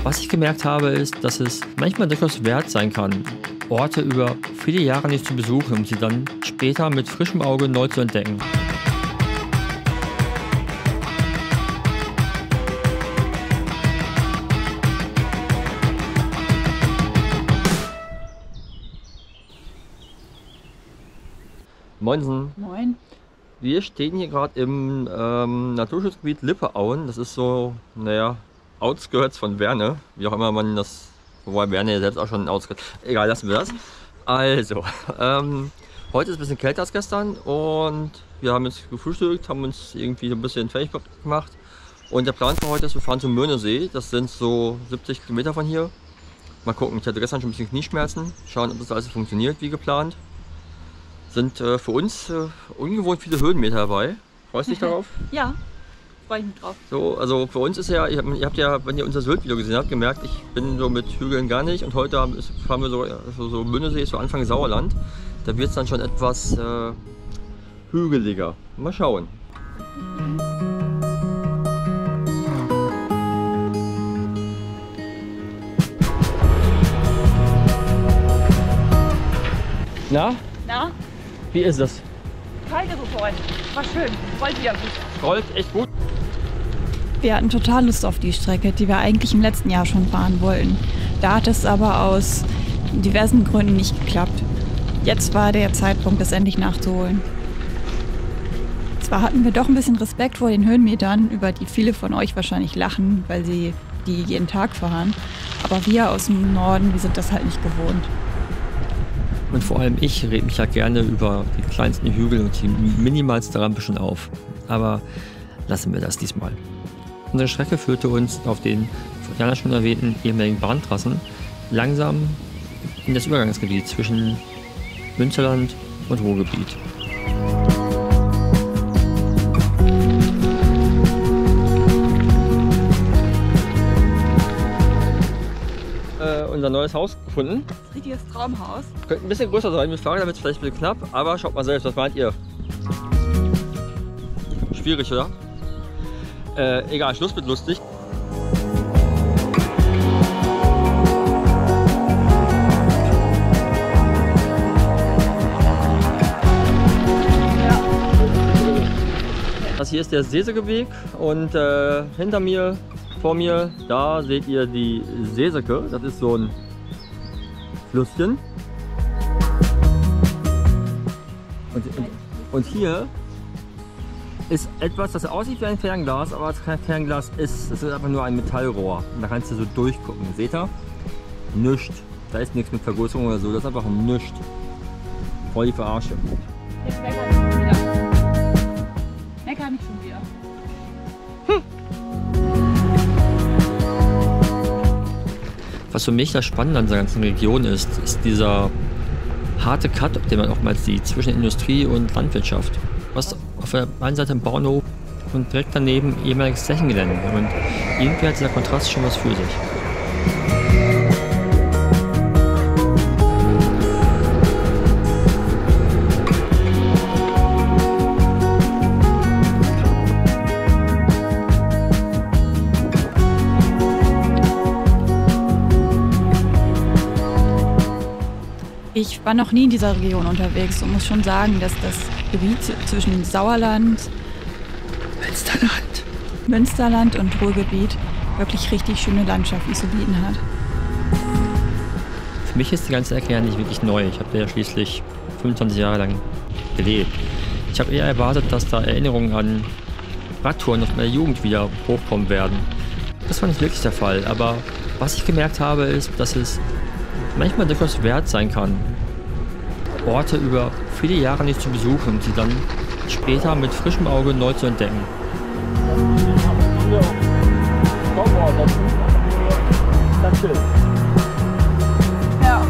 Was ich gemerkt habe, ist, dass es manchmal durchaus wert sein kann, Orte über viele Jahre nicht zu besuchen, um sie dann später mit frischem Auge neu zu entdecken. Moinsen. Moin. Wir stehen hier gerade im Naturschutzgebiet Lippeauen. Das ist so, naja, Outskirts von Werne. Wie auch immer man das, wobei Werne ja selbst auch schon ein Outskirt. Egal, lassen wir das. Also, heute ist ein bisschen kälter als gestern und wir haben jetzt gefrühstückt, haben uns irgendwie so ein bisschen fertig gemacht. Und der Plan für heute ist, wir fahren zum Möhnesee. Das sind so 70 Kilometer von hier. Mal gucken, ich hatte gestern schon ein bisschen Knieschmerzen. Schauen, ob das alles funktioniert wie geplant. Sind für uns ungewohnt viele Höhenmeter dabei. Freust du dich darauf? Ja, freue ich mich drauf. So, also für uns ist ja, ihr habt ja, wenn ihr unser Sylt-Video gesehen habt, gemerkt, ich bin so mit Hügeln gar nicht. Und heute fahren wir so Möhnesee ist so Anfang Sauerland. Da wird es dann schon etwas hügeliger. Mal schauen. Na? Na? Wie ist das? Kalt ist es heute. War schön. Rollt wieder gut. Rollt echt gut. Wir hatten total Lust auf die Strecke, die wir eigentlich im letzten Jahr schon fahren wollten. Da hat es aber aus diversen Gründen nicht geklappt. Jetzt war der Zeitpunkt, das endlich nachzuholen. Zwar hatten wir doch ein bisschen Respekt vor den Höhenmetern, über die viele von euch wahrscheinlich lachen, weil sie die jeden Tag fahren. Aber wir aus dem Norden, wir sind das halt nicht gewohnt. Und vor allem ich rede mich ja gerne über die kleinsten Hügel und die minimalste Rampe schon auf. Aber lassen wir das diesmal. Unsere Strecke führte uns auf den von Jana schon erwähnten ehemaligen Bahntrassen langsam in das Übergangsgebiet zwischen Münsterland und Ruhrgebiet. Unser neues Haus gefunden. Richtiges Traumhaus. Könnte ein bisschen größer sein, mit Frage, damit es vielleicht ein bisschen knapp, aber schaut mal selbst, was meint ihr? Schwierig, oder? Egal, Schluss mit lustig. Das hier ist der Seesäckeweg und hinter mir, vor mir, da seht ihr die Seesäcke. Das ist so ein Flüsschen. Und hier ist etwas, das aussieht wie ein Fernglas, aber es kein Fernglas ist. Es ist einfach nur ein Metallrohr. Und da kannst du so durchgucken. Seht ihr? Nichts. Da ist nichts mit Vergrößerung oder so. Das ist einfach nichts. Voll die Verarsche. Jetzt meckert nicht schon wieder. Meckert nicht schon wieder. Was für mich das Spannende an dieser ganzen Region ist, ist dieser harte Cut, den man oftmals sieht, zwischen Industrie und Landwirtschaft. Was auf der einen Seite ein Bauernhof und direkt daneben ehemaliges Zechengelände. Und irgendwie hat dieser Kontrast schon was für sich. Ich war noch nie in dieser Region unterwegs und muss schon sagen, dass das Gebiet zwischen Sauerland, Münsterland und Ruhrgebiet wirklich richtig schöne Landschaften zu bieten hat. Für mich ist die ganze Ecke ja nicht wirklich neu. Ich habe ja schließlich 25 Jahre lang gelebt. Ich habe eher erwartet, dass da Erinnerungen an Radtouren aus meiner Jugend wieder hochkommen werden. Das war nicht wirklich der Fall, aber was ich gemerkt habe, ist, dass es manchmal durchaus wert sein kann, Orte über viele Jahre nicht zu besuchen, um sie dann später mit frischem Auge neu zu entdecken. Ja.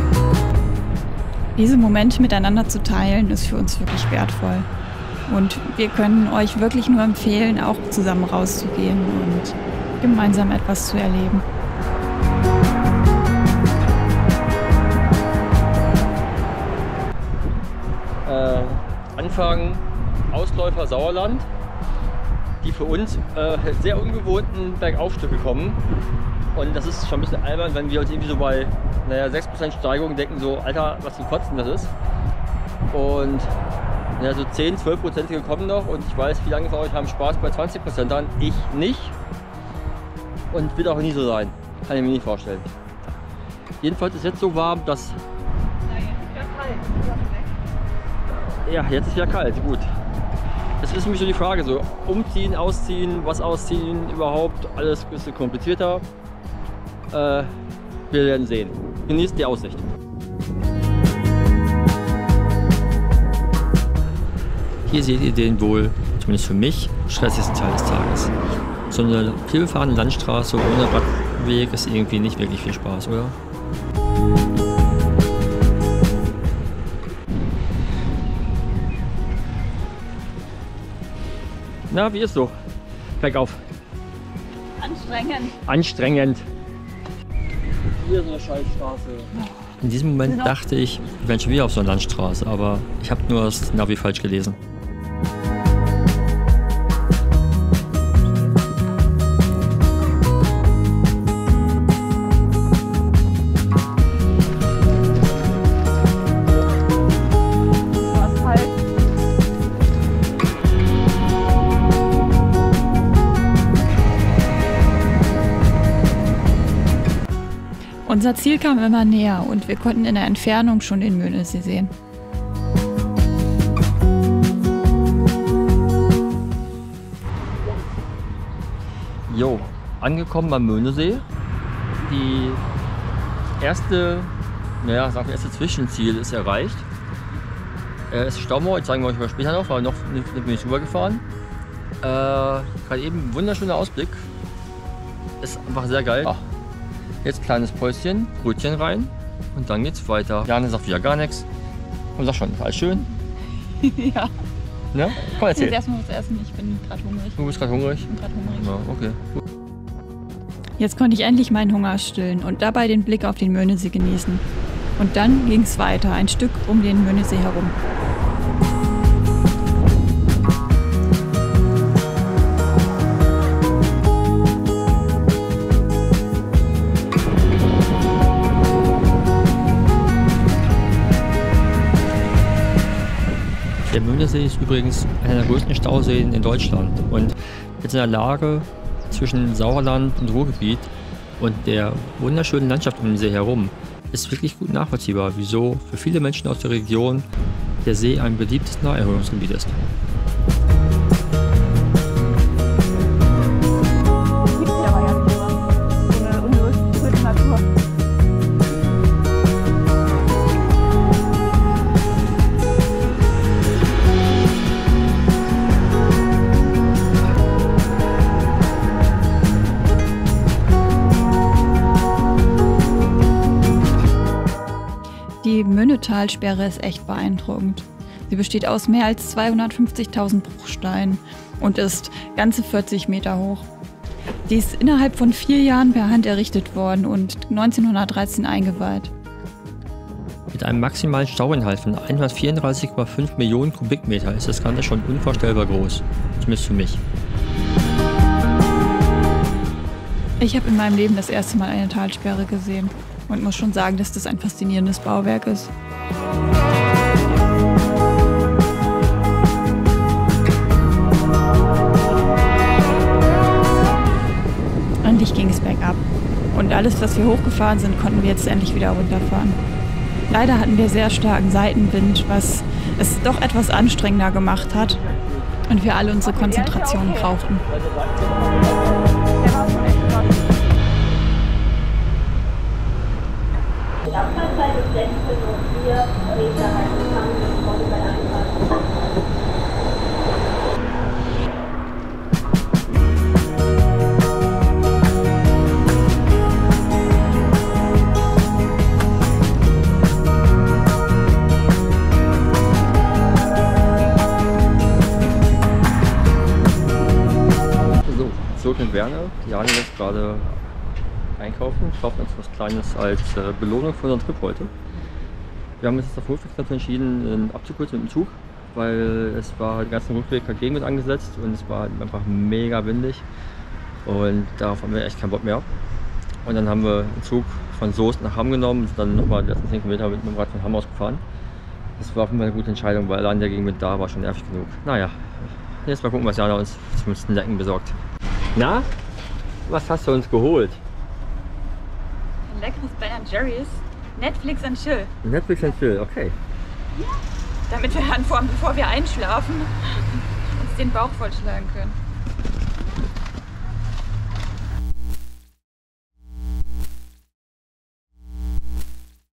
Diese Momente miteinander zu teilen, ist für uns wirklich wertvoll. Und wir können euch wirklich nur empfehlen, auch zusammen rauszugehen und gemeinsam etwas zu erleben. Anfang Ausläufer Sauerland, die für uns sehr ungewohnten Bergaufstücke kommen. Und das ist schon ein bisschen albern, wenn wir uns irgendwie so bei 6% Steigerung denken, so Alter, was zum Kotzen das ist. Und so 10-12% kommen noch und ich weiß, viele von euch haben Spaß bei 20% an, ich nicht. Und wird auch nie so sein, kann ich mir nicht vorstellen. Jedenfalls ist jetzt so warm, dass... Ja, jetzt ist ja kalt, gut. Das ist nämlich so die Frage, so umziehen, ausziehen, was ausziehen, überhaupt, alles ein bisschen komplizierter. Wir werden sehen. Genießt die Aussicht. Hier seht ihr den wohl, zumindest für mich, stressigsten Teil des Tages. So eine vielbefahrene Landstraße ohne Radweg ist irgendwie nicht wirklich viel Spaß, oder? Na, wie ist so? Bergauf. Anstrengend. Anstrengend. Hier so eine Scheißstraße. In diesem Moment dachte ich, wir wären schon wieder auf so einer Landstraße, aber ich habe nur das Navi falsch gelesen. Unser Ziel kam immer näher und wir konnten in der Entfernung schon den Möhnesee sehen. Jo, angekommen am Möhnesee. Die erste, das erste Zwischenziel ist erreicht. Es ist Staumauer, ich zeige euch mal später noch, weil noch bin ich rübergefahren. Gerade eben wunderschöner Ausblick. Ist einfach sehr geil. Ach. Jetzt kleines Päuschen, Brötchen rein und dann geht's weiter. Jane sagt wieder gar nichts und sagt schon, alles schön. Ja. Ne? Komm, erzähl. Jetzt erstmal was essen, ich bin gerade hungrig. Du bist gerade hungrig? Ich bin gerade hungrig. Ja, okay. Gut. Jetzt konnte ich endlich meinen Hunger stillen und dabei den Blick auf den Möhnesee genießen. Und dann ging's weiter, ein Stück um den Möhnesee herum. Der Möhnesee ist übrigens einer der größten Stauseen in Deutschland und jetzt in der Lage zwischen Sauerland und Ruhrgebiet und der wunderschönen Landschaft um den See herum ist wirklich gut nachvollziehbar, wieso für viele Menschen aus der Region der See ein beliebtes Naherholungsgebiet ist. Die Mönnetalsperre ist echt beeindruckend. Sie besteht aus mehr als 250.000 Bruchsteinen und ist ganze 40 Meter hoch. Die ist innerhalb von 4 Jahren per Hand errichtet worden und 1913 eingeweiht. Mit einem maximalen Stauinhalt von 134,5 Millionen Kubikmeter ist das Ganze schon unvorstellbar groß, zumindest für mich. Ich habe in meinem Leben das erste Mal eine Talsperre gesehen und muss schon sagen, dass das ein faszinierendes Bauwerk ist. Endlich ging es bergab und alles, was wir hochgefahren sind, konnten wir jetzt endlich wieder runterfahren. Leider hatten wir sehr starken Seitenwind, was es doch etwas anstrengender gemacht hat und wir alle unsere Konzentration brauchten. Die Abfahrtzeit ist 16:04 Meter So, zurück in Werne. Jane ist gerade einkaufen, kaufen uns was Kleines als Belohnung für unseren Trip heute. Wir haben uns jetzt auf Rückweg entschieden, abzukürzen mit dem Zug, weil es war den ganzen Rückweg kein Gegenwind angesetzt und es war einfach mega windig und darauf haben wir echt keinen Bock mehr. Und dann haben wir einen Zug von Soest nach Hamm genommen und dann nochmal die letzten 10 Kilometer mit dem Rad von Hamm aus gefahren. Das war auf jeden Fall eine gute Entscheidung, weil allein der Gegenwind da war schon nervig genug. Naja, jetzt mal gucken, was Jana uns zum Snacken besorgt. Na, was hast du uns geholt? Ein leckeres Ben & Jerry's. Netflix and Chill. Netflix and Chill, okay. Damit wir bevor wir einschlafen, uns den Bauch vollschlagen können.